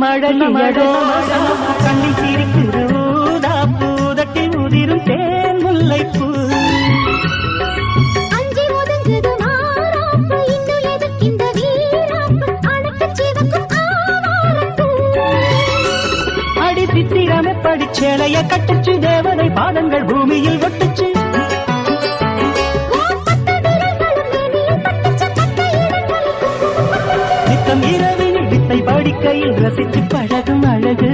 மழகியடோ கண்ணி சிரிக்குது ஊதா பூதட்டி உதிரும் தேன் முல்லைப்பூ அடி சித்திரமே படிச்சேலைய கட்டுச்சு தேவதை பாதங்கள் பூமியில் ஒட்டுச்சு நித்தம் இரவினில் வித்தை படிக்கையில் ரசிச்சு பழகும் அழகு